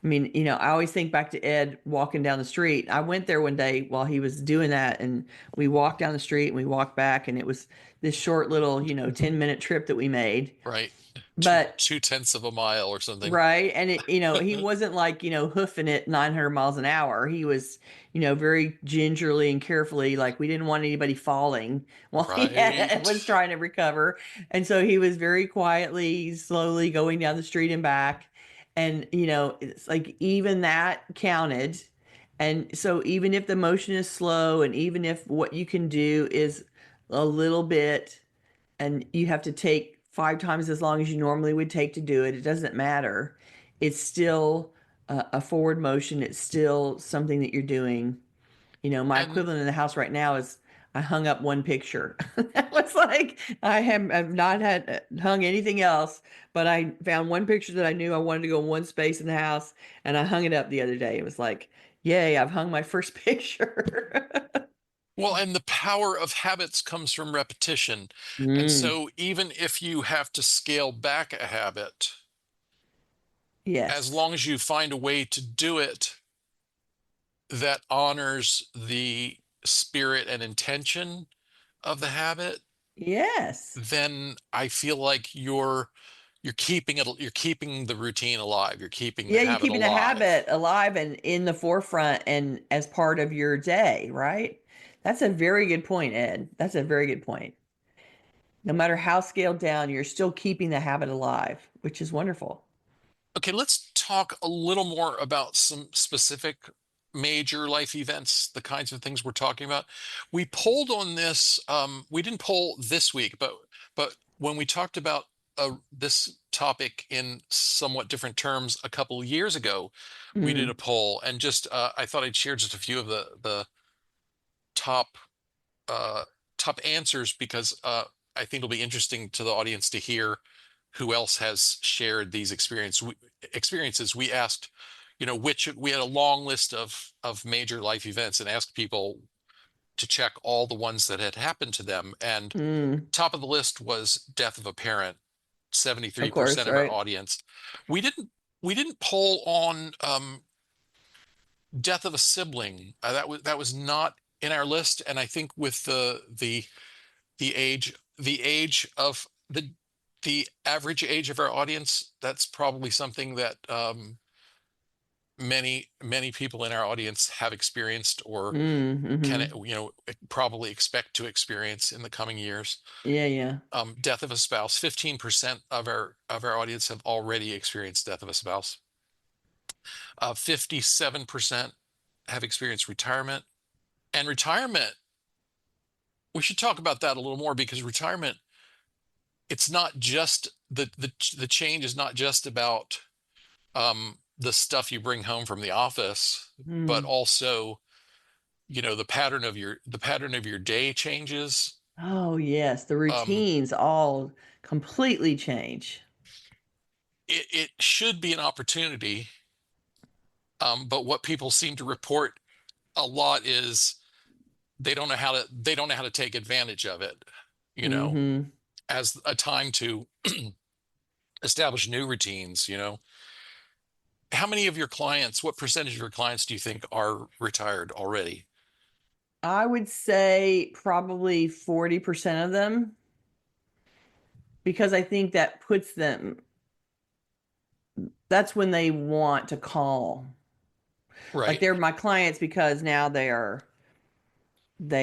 I mean, I always think back to Ed walking down the street. I went there one day while he was doing that, and we walked down the street and we walked back, and it was this short little, 10-minute trip that we made. Right? Two But 2/10 of a mile or something. right. And he wasn't like, hoofing it 900 miles an hour. He was, very gingerly and carefully, like we didn't want anybody falling while Right. was trying to recover. And so he was very quietly, slowly going down the street and back. And, it's like even that counted. And so even if the motion is slow and even if what you can do is a little bit and you have to take 5 times as long as you normally would take to do it, it doesn't matter. It's still a forward motion. It's still something that you're doing. My And equivalent in the house right now is I hung up one picture. That was like I've not had hung anything else, but I found one picture that I knew I wanted to go in one space in the house, and I hung it up the other day. It was like, yay, I've hung my first picture. Well, and the power of habits comes from repetition. And Mm, so even if you have to scale back a habit, as yes. long as you find a way to do it that honors the spirit and intention of the habit, Yes. then I feel like you're keeping it, you're keeping the routine alive, you're keeping the Yeah, you're habit keeping a habit alive. alive and in the forefront and as part of your day, right? That's a very good point, Ed. That's a very good point. No matter how scaled down, you're still keeping the habit alive, which is wonderful. Okay, let's talk a little more about some specific major life events, the kinds of things we're talking about. We polled on this, we didn't poll this week, but when we talked about this topic in somewhat different terms a couple of years ago, we did a Mm, poll and just I thought I'd share just a few of the top uh, top answers because I think it'll be interesting to the audience to hear who else has shared these experiences. We asked, which we had a long list of major life events and asked people to check all the ones that had happened to them. And mm, top of the list was death of a parent, of course, 73% of our right? audience. We didn't poll on death of a sibling. That was not in our list. And I think with the age of the average age of our audience, that's probably something that many people in our audience have experienced or Mm, can hmm. probably expect to experience in the coming years. Yeah, yeah. Death of a spouse. 15% of our audience have already experienced death of a spouse. 57% have experienced retirement. And retirement, we should talk about that a little more because retirement, it's not just the change is not just about the stuff you bring home from the office, but Mm. also, the pattern of your day changes. Oh, yes. The Um, routines all completely change. it should be an opportunity, but what people seem to report a lot is they don't know how to take advantage of it, you know, Hmm. as a time to establish new routines. How many of your clients, what percentage of your clients do you think are retired already? I would say probably 40% of them, because I think that puts them, that's when they want to call. Like Right. they're my clients because now they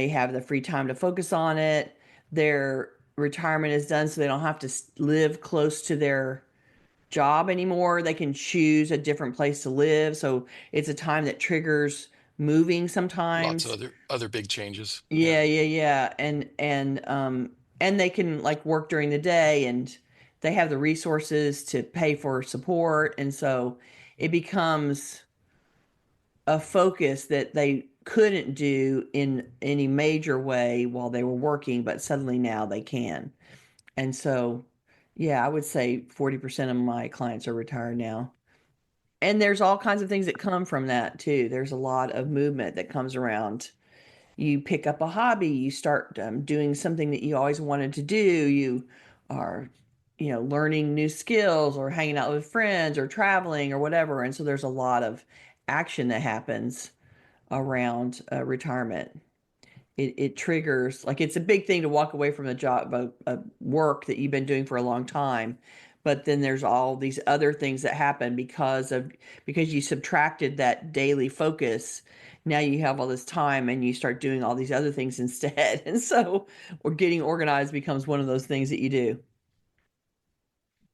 have the free time to focus on it. Their retirement is done, so they don't have to live close to their job anymore. They can choose a different place to live. So it's a time that triggers moving Lots of sometimes. other big changes. Yeah. Yeah, yeah, yeah. And they can like work during the day and they have the resources to pay for support. And so it becomes a focus that they couldn't do in any major way while they were working, but suddenly now they can. And so, yeah, I would say 40% of my clients are retired now. And there's all kinds of things that come from that too. There's a lot of movement that comes around. You pick up a hobby, you start doing something that you always wanted to do. You are, learning new skills or hanging out with friends or traveling or whatever. And so there's a lot of action that happens around retirement. It triggers, like it's a big thing to walk away from a job, a work that you've been doing for a long time, but then there's all these other things that happen because you subtracted that daily focus. Now you have all this time and you start doing all these other things instead. And so, or getting organized becomes one of those things that you do.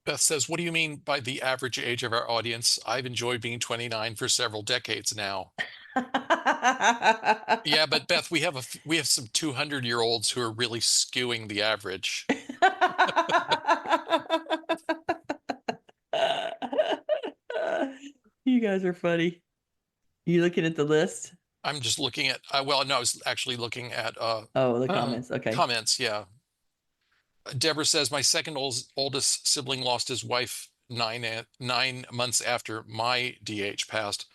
Beth says, what do you mean by the average age of our audience? I've enjoyed being 29 for several decades now. Yeah, but Beth, we have some 200-year-olds who are really skewing the average. You guys are funny. You looking at the list? I'm just looking at, well, no, I was actually looking at Oh, the comments. Okay. comments. Yeah. Deborah says, my second oldest sibling lost his wife 9 months after my DH passed.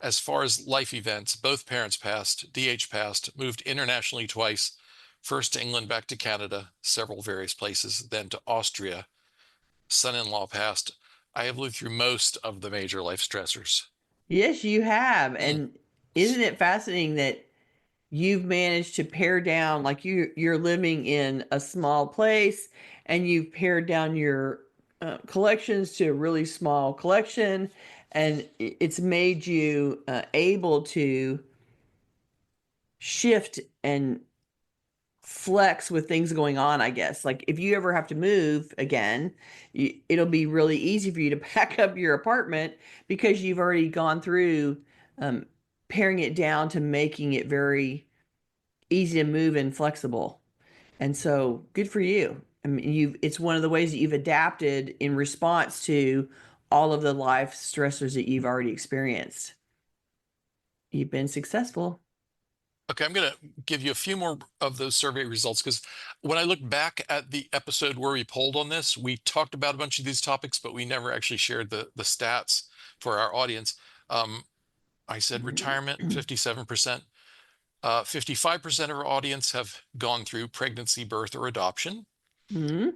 As far as life events, both parents passed, DH passed, moved internationally twice, first to England, back to Canada, several various places, then to Austria. Son-in-law passed. I have lived through most of the major life stressors. Yes, you have. Mm. And isn't it fascinating that you've managed to pare down, like you're living in a small place and you've pared down your collections to a really small collection, and it's made you able to shift and flex with things going on, I guess. Like if you ever have to move again, it'll be really easy for you to pack up your apartment because you've already gone through um, paring it down to making it very easy to move and flexible. And so good for you. I mean, it's one of the ways that you've adapted in response to all of the life stressors that you've already experienced. You've been successful. Okay, I'm going to give you a few more of those survey results because when I look back at the episode where we polled on this, we talked about a bunch of these topics, but we never actually shared the stats for our audience. I said retirement, 57%. 55% of our audience have gone through pregnancy, birth, or adoption. Hmm.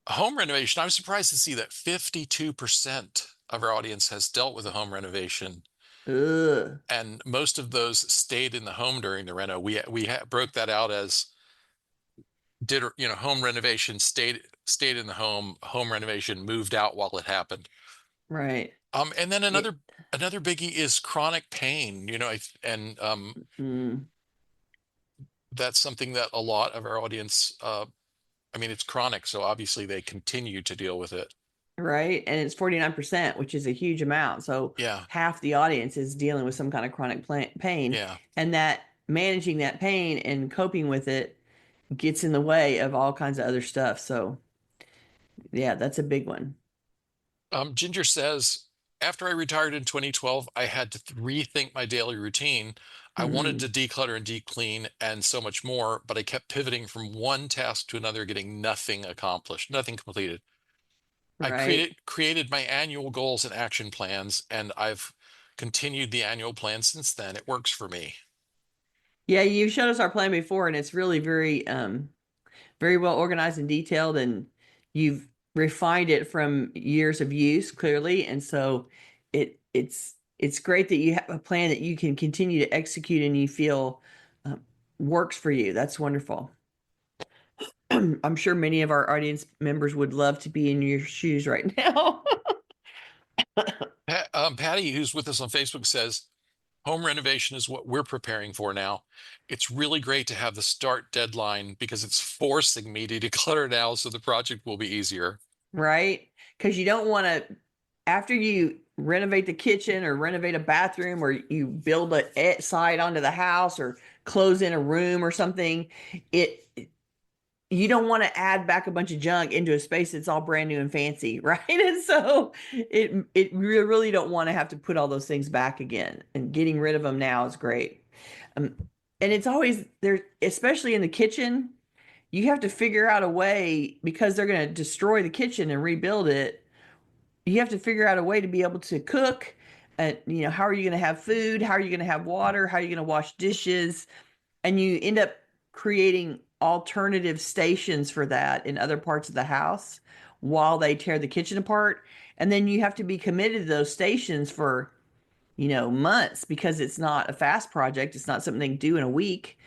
Home renovation, I was surprised to see that 52% of our audience has dealt with a home renovation, Ugh. and most of those stayed in the home during the reno. We broke that out as did home renovation, stayed in the home renovation moved out while it happened. Right. And then It, another biggie is chronic pain. And mm, that's something that a lot of our audience, I mean, it's chronic, so obviously they continue to deal with it. right. And it's 49%, which is a huge amount. So Yeah, half the audience is dealing with some kind of chronic pain. yeah. And that managing that pain and coping with it gets in the way of all kinds of other stuff. So yeah, that's a big one. Ginger says, after I retired in 2012, I had to rethink my daily routine. I wanted Hmm. to declutter and deep clean and so much more, but I kept pivoting from one task to another, getting nothing accomplished, nothing completed. I Right. created my annual goals and action plans, and I've continued the annual plan since then. It works for me. Yeah, you showed us our plan before, and it's really very well organized and detailed, and you've refined it from years of use clearly. And so it's great that you have a plan that you can continue to execute and you feel works for you. That's wonderful. I'm sure many of our audience members would love to be in your shoes right now. Patty, who's with us on Facebook, says home renovation is what we're preparing for now. It's really great to have the start deadline because it's forcing me to declutter now so the project will be easier. Right? Because you don't want to, after you renovate the kitchen or renovate a bathroom or you build a side onto the house or close in a room or something, it you don't want to add back a bunch of junk into a space that's all brand new and fancy, right? And so it really don't want to have to put all those things back again. And getting rid of them now is great. Um, and it's always there, especially in the kitchen. You have to figure out a way because they're going to destroy the kitchen and rebuild it. You have to figure out a way to be able to cook. And how are you going to have food? How are you going to have water? How are you going to wash dishes? And you end up creating alternative stations for that in other parts of the house while they tear the kitchen apart. And then you have to be committed to those stations for, months because it's not a fast project. It's not something they can do in a week.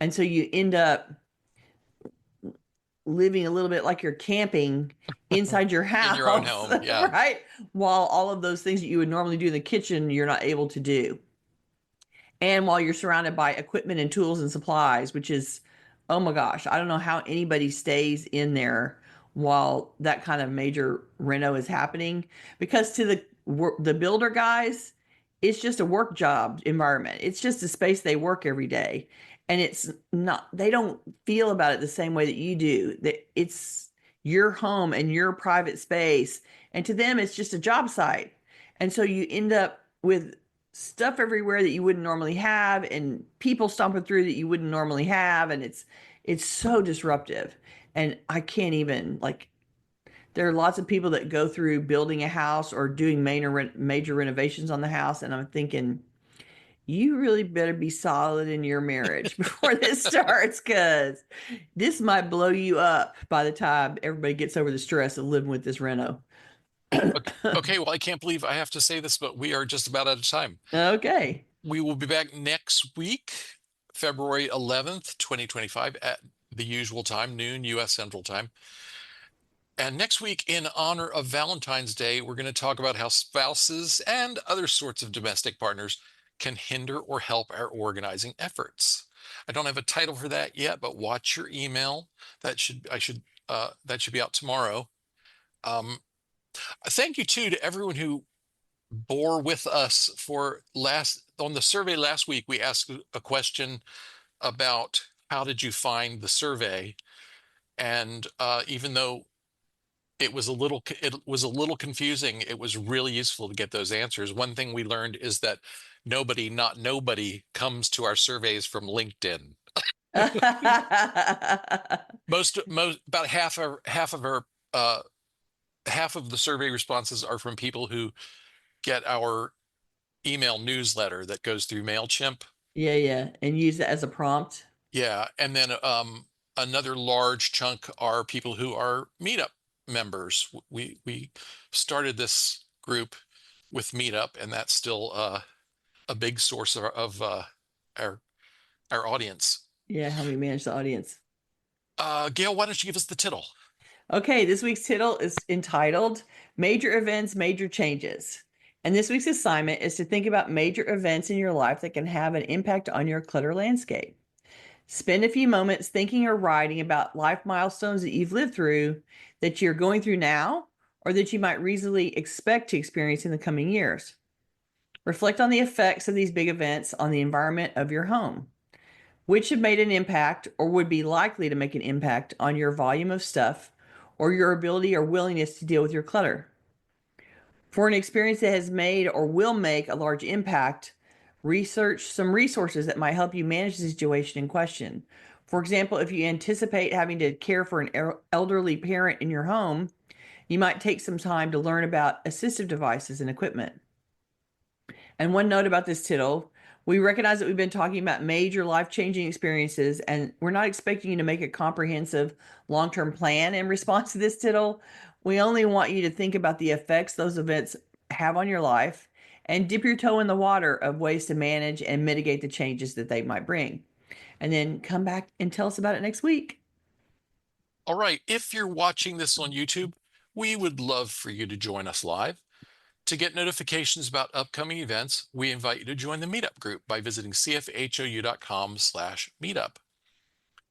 And so you end up living a little bit like you're camping inside your In your own house, home. Yeah. right? While all of those things that you would normally do in the kitchen, you're not able to do. And while you're surrounded by equipment and tools and supplies, which is, oh my gosh, I don't know how anybody stays in there while that kind of major reno is happening. Because to the builder guys, it's just a work job environment. It's just a space they work every day, and it's not. They don't feel about it the same way that you do. That it's your home and your private space, and to them, it's just a job site. And so you end up with stuff everywhere that you wouldn't normally have and people stomping through that you wouldn't normally have, and it's so disruptive. And I can't even, like, there are lots of people that go through building a house or doing major renovations on the house, and I'm thinking you really better be solid in your marriage before this starts, because this might blow you up by the time everybody gets over the stress of living with this reno. Okay, okay, well, I can't believe I have to say this, but we are just about out of time. Okay. We will be back next week, February 11th, 2025, at the usual time, noon US Central Time. And next week, in honor of Valentine's Day, we're going to talk about how spouses and other sorts of domestic partners can hinder or help our organizing efforts. I don't have a title for that yet, but watch your email. That should be out tomorrow. Um, Thank you too to everyone who bore with us for last on the survey last week. We asked a question about how did you find the survey, and even though it was a little confusing, it was really useful to get those answers. One thing we learned is that not nobody comes to our surveys from LinkedIn. Most about uh, half of the survey responses are from people who get our email newsletter that goes through MailChimp. Yeah, yeah. And use it as a prompt. Yeah, and then another large chunk are people who are Meetup members. We started this group with Meetup, and that's still a big source of our our audience. Yeah, how we manage the audience. Gail, why don't you give us the tittle? Okay, this week's title is entitled Major Events, Major Changes. And this week's assignment is to think about major events in your life that can have an impact on your clutter landscape. Spend a few moments thinking or writing about life milestones that you've lived through, that you're going through now, or that you might reasonably expect to experience in the coming years. Reflect on the effects of these big events on the environment of your home. Which have made an impact or would be likely to make an impact on your volume of stuff or your ability or willingness to deal with your clutter? For an experience that has made or will make a large impact, research some resources that might help you manage the situation in question. For example, if you anticipate having to care for an elderly parent in your home, you might take some time to learn about assistive devices and equipment. And one note about this tittle, we recognize that we've been talking about major life-changing experiences, and we're not expecting you to make a comprehensive long-term plan in response to this tittle. We only want you to think about the effects those events have on your life and dip your toe in the water of ways to manage and mitigate the changes that they might bring. And then come back and tell us about it next week. All right, if you're watching this on YouTube, we would love for you to join us live. To get notifications about upcoming events, we invite you to join the Meetup group by visiting cfhou.com/meetup.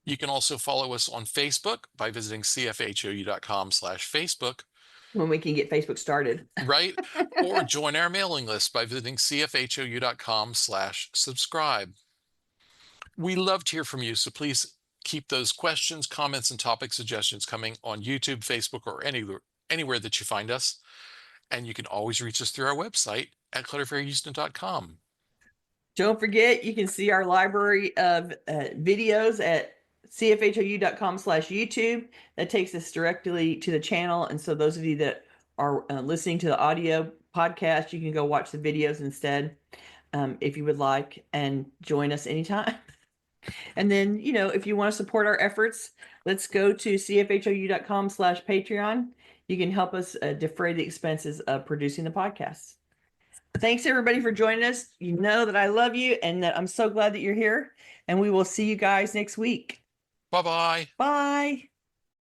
You can also follow us on Facebook by visiting cfhou.com/Facebook, When we can get Facebook started. right? Or join our mailing list by visiting cfhou.com/subscribe. We love to hear from you, so please keep those questions, comments, and topic suggestions coming on YouTube, Facebook, or anywhere that you find us. And you can always reach us through our website at clutterfairyhouston.com. Don't forget, you can see our library of videos at cfhou.com/YouTube. That takes us directly to the channel. And so those of you that are listening to the audio podcast, you can go watch the videos instead, if you would like, and join us anytime. And then, if you want to support our efforts, let's go to cfhou.com/Patreon. You can help us defray the expenses of producing the podcast. Thanks everybody for joining us. You know that I love you and that I'm so glad that you're here. And we will see you guys next week. Bye-bye. Bye.